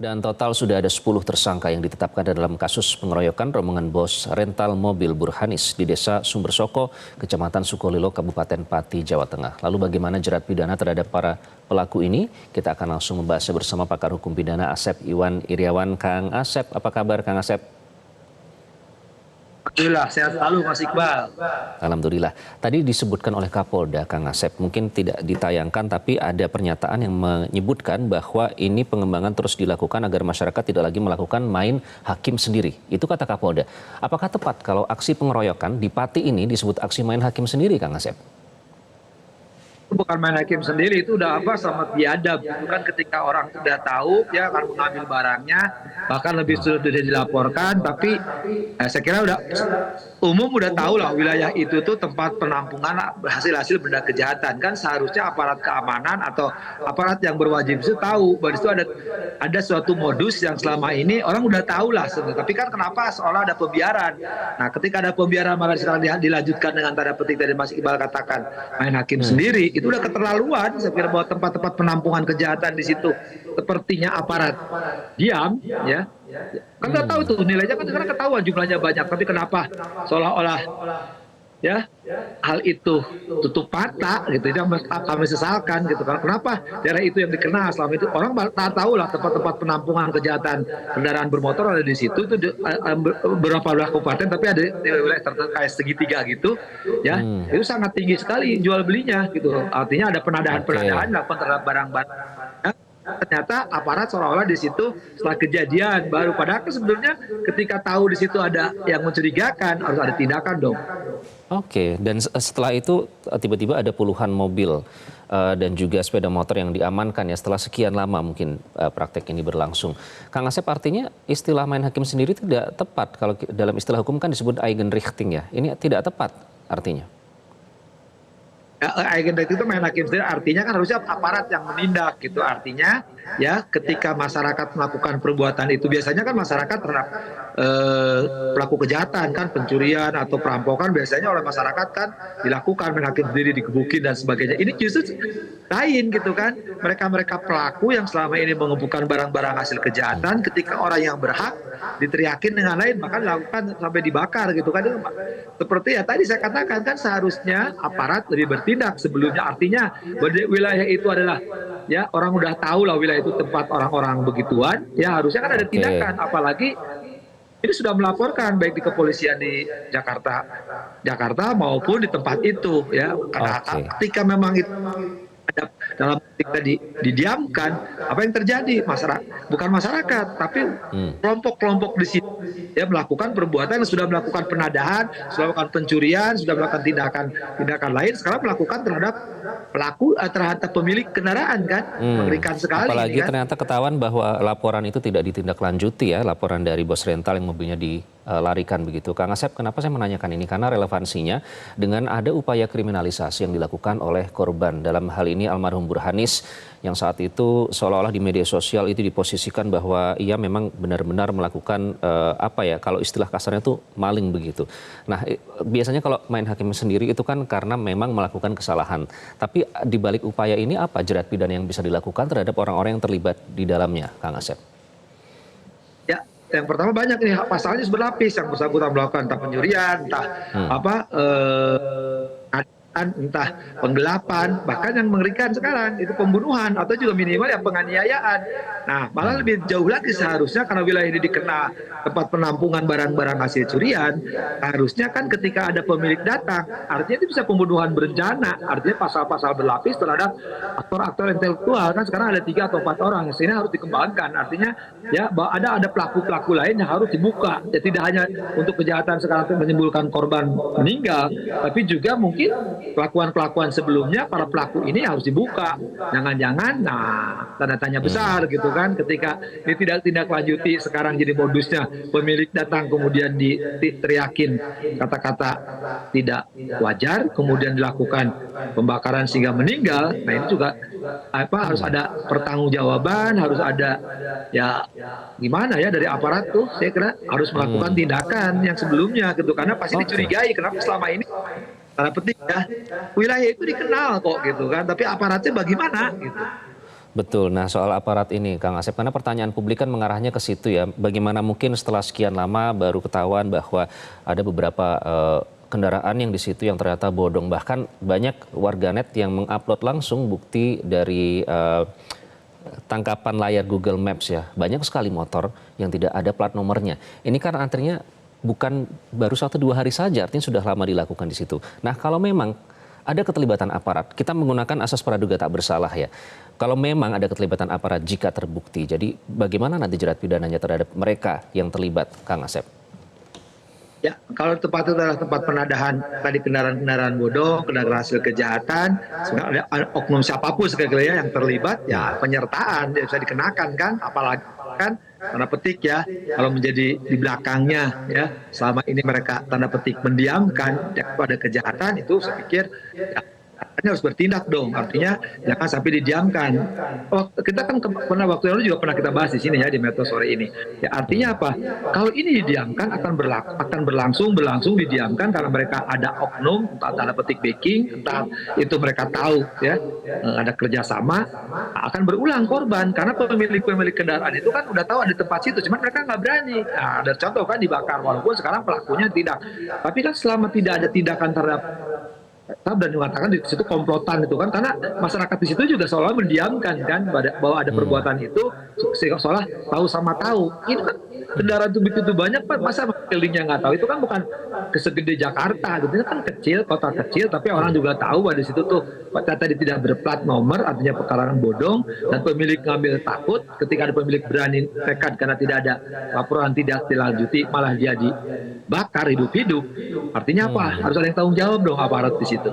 Dan total sudah ada 10 tersangka yang ditetapkan dalam kasus pengeroyokan rombongan bos rental mobil Burhanis di Desa Sumbersoko, Kecamatan Sukolilo, Kabupaten Pati, Jawa Tengah. Lalu bagaimana jerat pidana terhadap para pelaku ini? Kita akan langsung membahasnya bersama pakar hukum pidana Asep Iwan Iriawan. Kang Asep, apa kabar Kang Asep? Alhamdulillah, sehat selalu Mas Iqbal. Alhamdulillah. Tadi disebutkan oleh Kapolda, Kang Asep, mungkin tidak ditayangkan tapi ada pernyataan yang menyebutkan bahwa ini pengembangan terus dilakukan agar masyarakat tidak lagi melakukan main hakim sendiri. Itu kata Kapolda. Apakah tepat kalau aksi pengeroyokan di Pati ini disebut aksi main hakim sendiri, Kang Asep? Bukan main hakim sendiri, itu udah sangat biadab. Itu kan ketika orang sudah tahu dia akan mengambil barangnya, bahkan lebih sudah dilaporkan, tapi saya kira umum udah tahu lah wilayah itu tuh tempat penampungan hasil-hasil benda kejahatan. Kan seharusnya aparat keamanan atau aparat yang berwajib itu tahu bahwa itu ada suatu modus yang selama ini orang udah tahu lah sebenarnya. Tapi kan kenapa seolah ada pembiaran? Nah, ketika ada pembiaran malah sekarang dilanjutkan dengan tanda petik dari Mas Iqbal katakan main hakim sendiri. Itu udah keterlaluan. Saya kira bahwa tempat-tempat penampungan kejahatan di situ sepertinya aparat diam, ya. Kan nggak tahu tuh nilainya, kan sekarang ketahuan jumlahnya banyak. Tapi kenapa seolah-olah ya hal itu tutup mata gitu, itu yang kami sesalkan gitu. Kenapa daerah itu yang dikenal selama itu orang tak tahu lah tempat-tempat penampungan kejahatan kendaraan bermotor ada di situ itu beberapa wilayah kabupaten, tapi ada di wilayah tertentu kayak segitiga gitu ya. Itu sangat tinggi sekali jual belinya gitu, artinya ada penadahan dilakukan terhadap barang-barang. Ternyata aparat seolah-olah di situ setelah kejadian baru, padahal sebenarnya ketika tahu di situ ada yang mencurigakan harus ada tindakan dong. Oke, dan setelah itu tiba-tiba ada puluhan mobil dan juga sepeda motor yang diamankan ya setelah sekian lama mungkin praktek ini berlangsung. Kang Asep, artinya istilah main hakim sendiri tidak tepat. Kalau dalam istilah hukum kan disebut Eigenrichting ya. Ini tidak tepat artinya. Eigenrichting itu main hakim sendiri, artinya kan harusnya aparat yang menindak gitu. Artinya ya ketika masyarakat melakukan perbuatan itu, biasanya kan masyarakat terhadap pelaku kejahatan kan pencurian atau perampokan biasanya oleh masyarakat kan dilakukan main hakim sendiri, digebukin dan sebagainya. Ini justru lain gitu kan, mereka pelaku yang selama ini mengumpulkan barang-barang hasil kejahatan, ketika orang yang berhak diteriakin dengan lain maka dilakukan sampai dibakar gitu kan. Seperti ya tadi saya katakan, kan seharusnya aparat lebih bertindak sebelumnya. Artinya wilayah itu adalah ya orang udah tahu lah wilayah itu tempat orang-orang begituan, ya harusnya kan ada tindakan. Apalagi ini sudah melaporkan baik di kepolisian di Jakarta maupun di tempat itu ya. Karena ketika memang itu ada dalam ketika didiamkan, apa yang terjadi? Bukan masyarakat tapi kelompok-kelompok di situ ya melakukan perbuatan yang sudah melakukan penadahan, sudah melakukan pencurian, sudah melakukan tindakan lain, sekarang melakukan terhadap pelaku, terhadap pemilik kendaraan kan. Mengerikan sekali. Apalagi kan ternyata ketahuan bahwa laporan itu tidak ditindaklanjuti ya, laporan dari bos rental yang mobilnya dilarikan begitu. Kang Asep, kenapa saya menanyakan ini? Karena relevansinya dengan ada upaya kriminalisasi yang dilakukan oleh korban. Dalam hal ini almarhum Burhanis yang saat itu seolah-olah di media sosial itu diposisikan bahwa ia memang benar-benar melakukan kalau istilah kasarnya itu maling begitu. Nah, biasanya kalau main hakim sendiri itu kan karena memang melakukan kesalahan. Tapi di balik upaya ini apa jerat pidana yang bisa dilakukan terhadap orang-orang yang terlibat di dalamnya, Kang Asep? Ya, yang pertama banyak nih pasalnya berlapis. Yang bersangkutan melakukan entah pencurian, entah penggelapan, bahkan yang mengerikan sekarang itu pembunuhan atau juga minimal yang penganiayaan. Nah, malah lebih jauh lagi seharusnya karena wilayah ini dikenal tempat penampungan barang-barang hasil curian, harusnya kan ketika ada pemilik datang, artinya itu bisa pembunuhan berencana, artinya pasal-pasal berlapis terhadap aktor-aktor intelektual. Kan sekarang ada 3 atau 4 orang, sini harus dikembangkan. Artinya ya ada pelaku-pelaku lain yang harus dibuka. Ya, tidak hanya untuk kejahatan sekarang menimbulkan korban meninggal, tapi juga mungkin pelakuan-pelakuan sebelumnya para pelaku ini harus dibuka. Jangan-jangan tanda tanya besar gitu kan ketika ini tidak lanjuti. Sekarang jadi modusnya pemilik datang kemudian diteriakin kata-kata tidak wajar, kemudian dilakukan pembakaran sehingga meninggal. Nah, ini juga harus ada pertanggungjawaban, harus ada ya gimana ya dari aparat tuh. Saya kira harus melakukan tindakan yang sebelumnya gitu, karena pasti dicurigai kenapa selama ini tanda petik ya wilayah itu dikenal kok gitu kan, tapi aparatnya bagaimana gitu. Betul. Nah, soal aparat ini, Kang Asep, karena pertanyaan publik kan mengarahnya ke situ ya. Bagaimana mungkin setelah sekian lama baru ketahuan bahwa ada beberapa kendaraan yang di situ yang ternyata bodong. Bahkan banyak warganet yang mengupload langsung bukti dari tangkapan layar Google Maps ya. Banyak sekali motor yang tidak ada plat nomornya. Ini kan antrinya bukan baru 1-2 hari saja, artinya sudah lama dilakukan di situ. Nah, kalau memang ada keterlibatan aparat, kita menggunakan asas praduga tak bersalah ya. Kalau memang ada keterlibatan aparat jika terbukti, jadi bagaimana nanti jerat pidananya terhadap mereka yang terlibat, Kang Asep? Ya, kalau tempat itu adalah tempat penadahan tadi kendaraan-kendaraan bodong, kendaraan hasil kejahatan, ada oknum siapapun sekali ya yang terlibat, ya penyertaan dia bisa dikenakan kan, apalagi kan tanda petik ya, kalau menjadi di belakangnya ya, selama ini mereka tanda petik mendiamkan pada kejahatan itu saya pikir ya, harus bertindak dong, artinya jangan sampai didiamkan. Oh, kita kan pernah waktu lalu juga pernah kita bahas di sini ya di Metro sore ini. Ya artinya apa? Kalau ini didiamkan akan berlangsung didiamkan karena mereka ada oknum, entah tanda petik backing, entah itu mereka tahu ya ada kerjasama, akan berulang korban karena pemilik kendaraan itu kan udah tahu ada tempat situ, cuman mereka nggak berani. Nah, ada contoh kan dibakar walaupun sekarang pelakunya tidak. Tapi kan selama tidak ada tindakan terhadap dan mengatakan di situ komplotan itu kan karena masyarakat di situ juga seolah mendiamkan kan bahwa ada perbuatan itu seolah tahu sama tahu. Ini kan kendaraan itu begitu banyak Pak, masa kelilingnya nggak tahu, itu kan bukan segede Jakarta gitu, itu kan kecil, kota kecil, tapi orang juga tahu bahwa di situ tuh tadi tidak berplat nomor, artinya pekarangan bodong, dan pemilik ngambil takut ketika ada pemilik berani nekat karena tidak ada laporan tidak dilanjuti, malah dia dibakar hidup-hidup. Artinya apa? Harus ada yang tanggung jawab dong aparat di situ.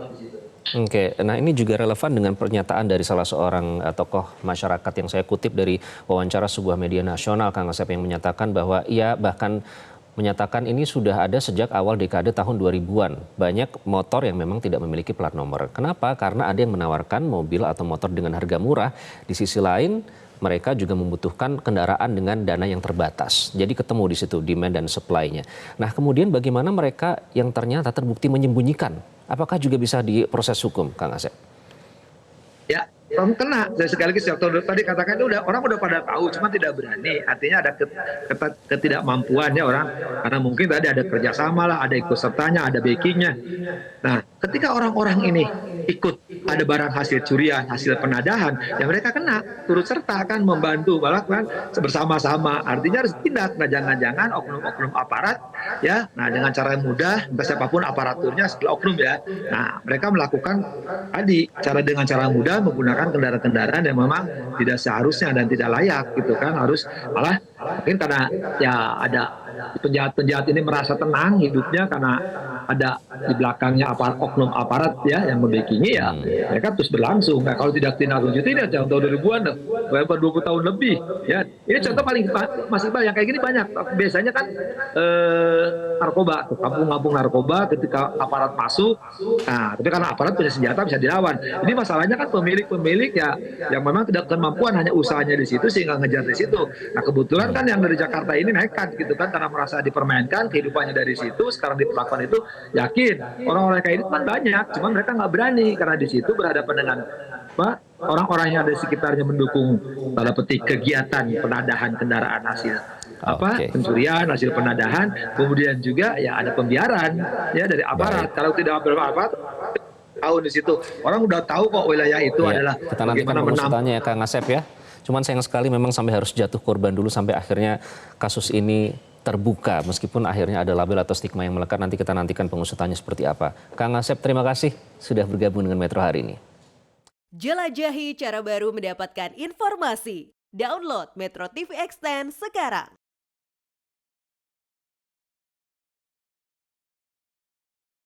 Oke, nah ini juga relevan dengan pernyataan dari salah seorang tokoh masyarakat yang saya kutip dari wawancara sebuah media nasional, Kang Asep, yang menyatakan bahwa ia bahkan menyatakan ini sudah ada sejak awal dekade tahun 2000-an. Banyak motor yang memang tidak memiliki plat nomor. Kenapa? Karena ada yang menawarkan mobil atau motor dengan harga murah. Di sisi lain, mereka juga membutuhkan kendaraan dengan dana yang terbatas. Jadi ketemu di situ demand dan supply-nya. Nah, kemudian bagaimana mereka yang ternyata terbukti menyembunyikan? Apakah juga bisa diproses hukum, Kang Asep? Ya, orang kena. Dari sekali lagi tadi katakan itu orang udah pada tahu, cuma tidak berani. Artinya ada ketidakmampuan ya orang, karena mungkin tadi ada kerjasama lah, ada ikut sertanya, ada backingnya. Nah, ketika orang-orang ini ikut ada barang hasil curian, hasil penadahan, ya mereka kena turut serta kan membantu, malah kan bersama-sama. Artinya harus tindak. Nah, jangan-jangan oknum-oknum aparat ya, nah dengan cara yang mudah, entah siapapun aparaturnya setelah oknum ya. Nah, mereka melakukan tadi dengan cara mudah menggunakan kendaraan-kendaraan yang memang tidak seharusnya dan tidak layak gitu kan, harus malah mungkin karena ya ada penjahat-penjahat ini merasa tenang hidupnya karena ada di belakangnya oknum aparat ya yang membackingi ya mereka terus berlangsung. Nah, kalau tidak lanjuti ya tahun 2000-an berapa 20 tahun lebih ya. Ini contoh paling masih banyak kayak gini banyak. Biasanya kan narkoba, kampung-kampung narkoba ketika aparat masuk. Nah, tapi karena aparat punya senjata bisa dilawan. Ini masalahnya kan pemilik ya yang memang tidak kemampuan hanya usahanya di situ sehingga ngejar di situ. Nah, kebetulan kan yang dari Jakarta ini nekat gitu kan karena merasa dipermainkan kehidupannya dari situ, sekarang diperlakukan itu, yakin orang-orang kayak ini kan banyak, cuman mereka nggak berani karena di situ berhadapan dengan orang-orang yang ada di sekitarnya mendukung tanda petik kegiatan penadahan kendaraan hasil pencurian, hasil penadahan, kemudian juga ya ada pembiaran ya dari aparat. Kalau tidak berapa tahu di situ orang udah tahu kok wilayah itu adalah kita nantikan pengusutannya ya, Kang Asep ya. Cuman sayang sekali memang sampai harus jatuh korban dulu sampai akhirnya kasus ini terbuka, meskipun akhirnya ada label atau stigma yang melekat. Nanti kita nantikan pengusutannya seperti apa. Kang Asep, terima kasih sudah bergabung dengan Metro hari ini. Jelajahi cara baru mendapatkan informasi. Download Metro TV Extend sekarang.